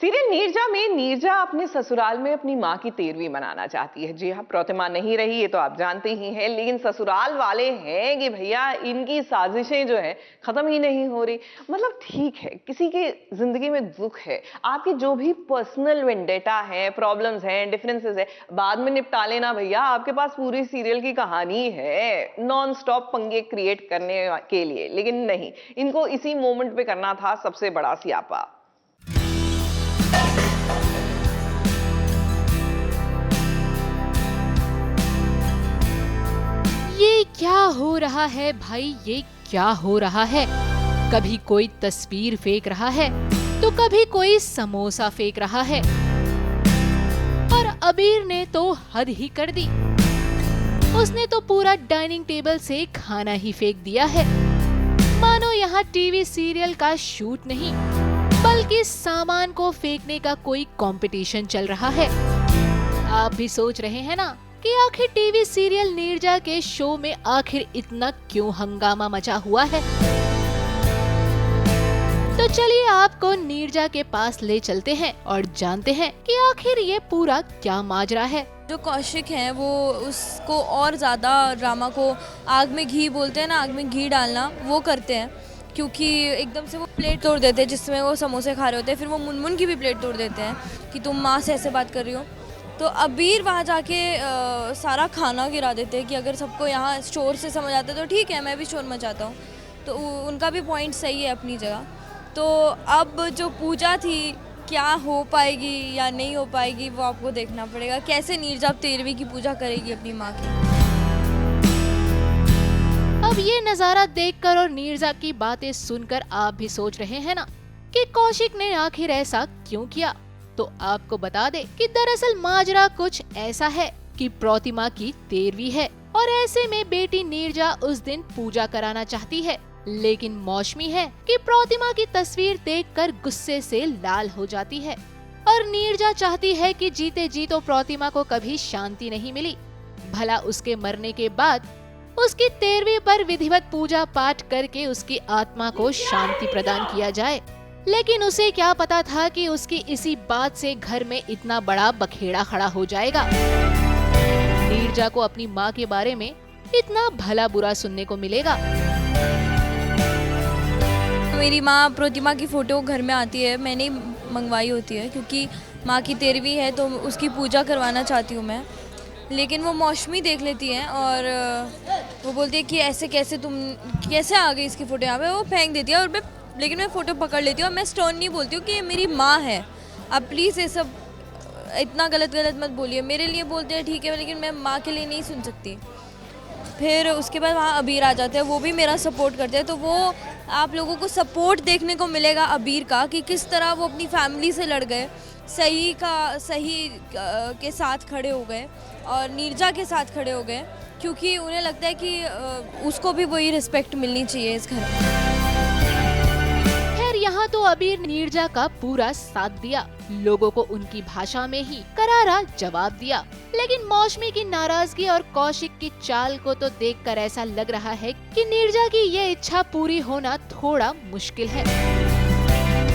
Serial Neerja में नीरजा अपने ससुराल में अपनी माँ की 13वीं मनाना चाहती है। जी हाँ, प्रतिमा नहीं रही, ये तो आप जानते ही हैं, लेकिन ससुराल वाले हैं कि भैया इनकी साजिशें जो है खत्म ही नहीं हो रही। मतलब ठीक है, किसी की जिंदगी में दुख है, आपकी जो भी पर्सनल वेंडेटा है, प्रॉब्लम्स हैं, डिफरेंसेस है, बाद में निपटा लेना भैया। आपके पास पूरी सीरियल की कहानी है नॉन स्टॉप पंगे क्रिएट करने के लिए, लेकिन नहीं, इनको इसी मोमेंट पे करना था सबसे बड़ा सियापा। ये क्या हो रहा है भाई, ये क्या हो रहा है? कभी कोई तस्वीर फेंक रहा है तो कभी कोई समोसा फेंक रहा है। और अबीर ने तो हद ही कर दी। उसने तो पूरा डाइनिंग टेबल से खाना ही फेंक दिया है। मानो यहाँ टीवी सीरियल का शूट नहीं, बल्कि सामान को फेंकने का कोई कंपटीशन चल रहा है। आप भी सोच रहे हैं ना कि आखिर टीवी सीरियल नीरजा के शो में आखिर इतना क्यों हंगामा मचा हुआ है। तो चलिए आपको नीरजा के पास ले चलते हैं और जानते हैं कि आखिर ये पूरा क्या माजरा है। जो कौशिक हैं वो उसको और ज़्यादा ड्रामा को आग में घी बोलते हैं ना, आग में घी डालना वो करते हैं, क्योंकि एकदम से वो प्लेट तोड़ देते हैं जिसमें वो समोसे खा रहे होते हैं। फिर वो मुनमुन की भी प्लेट तोड़ देते हैं कि तुम माँ से ऐसे बात कर रही हो। तो अबीर वहाँ जाके सारा खाना गिरा देते हैं कि अगर सबको यहाँ शोर से समझ आता है तो ठीक है, मैं भी शोर मचाता हूँ। तो उनका भी पॉइंट सही है अपनी जगह। तो अब जो पूजा थी, क्या हो पाएगी या नहीं हो पाएगी वो आपको देखना पड़ेगा। कैसे नीरजा 13वीं की पूजा करेगी अपनी माँ की। अब ये नजारा देखकर और नीरजा की बातें सुनकर आप भी सोच रहे हैं ना कि कौशिक ने आखिर ऐसा क्यों किया। तो आपको बता दे कि दरअसल माजरा कुछ ऐसा है कि प्रतिमा की 13वीं है और ऐसे में बेटी नीरजा उस दिन पूजा कराना चाहती है, लेकिन मौसमी है कि प्रतिमा की तस्वीर देखकर गुस्से से लाल हो जाती है और नीरजा चाहती है कि जीते जी तो प्रतिमा को कभी शांति नहीं मिली, भला उसके मरने के बाद उसकी 13वीं पर विधिवत पूजा पाठ करके उसकी आत्मा को शांति प्रदान किया जाए। लेकिन उसे क्या पता था कि उसकी इसी बात से घर में इतना बड़ा बखेड़ा खड़ा हो जाएगा। नीरजा को अपनी माँ के बारे में इतना भला बुरा सुनने को मिलेगा। मेरी माँ प्रतिमा की फ़ोटो घर में आती है, मैंने मंगवाई होती है क्योंकि माँ की 13वीं है तो उसकी पूजा करवाना चाहती हूँ मैं। लेकिन वो मौसमी देख लेती है और वो बोलती है कि ऐसे कैसे तुम कैसे आ गई इसकी फ़ोटो यहाँ पे, वो फेंक देती है। और लेकिन मैं फ़ोटो पकड़ लेती हूँ और मैं स्टर्न नहीं बोलती हूँ कि ये मेरी माँ है, अब प्लीज़ ये सब इतना गलत मत बोलिए। मेरे लिए बोलते हैं ठीक है, लेकिन मैं माँ के लिए नहीं सुन सकती। फिर उसके बाद वहाँ अबीर आ जाते हैं, वो भी मेरा सपोर्ट करते हैं। तो वो आप लोगों को सपोर्ट देखने को मिलेगा अबीर का कि किस तरह वो अपनी फैमिली से लड़ गए, सही के साथ खड़े हो गए और नीरजा के साथ खड़े हो गए, क्योंकि उन्हें लगता है कि उसको भी वही रिस्पेक्ट मिलनी चाहिए इस घर में। यहाँ तो अबीर नीरजा का पूरा साथ दिया, लोगों को उनकी भाषा में ही करारा जवाब दिया। लेकिन मौसमी की नाराजगी और कौशिक की चाल को तो देखकर ऐसा लग रहा है कि नीरजा की ये इच्छा पूरी होना थोड़ा मुश्किल है।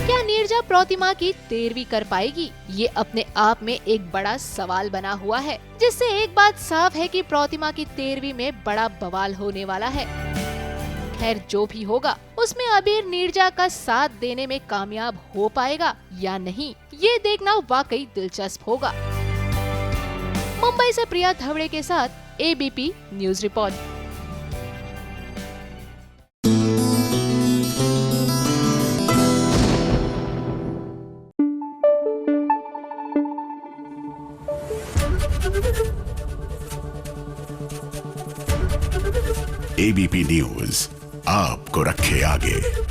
क्या नीरजा प्रतिमा की 13वीं कर पाएगी? ये अपने आप में एक बड़ा सवाल बना हुआ है, जिससे एक बात साफ है कि प्रतिमा की 13वीं में बड़ा बवाल होने वाला है। खैर जो भी होगा उसमें अबीर नीरजा का साथ देने में कामयाब हो पाएगा या नहीं, ये देखना वाकई दिलचस्प होगा। मुंबई से प्रिया धवड़े के साथ ABP news report. ABP news आपको रखे आगे।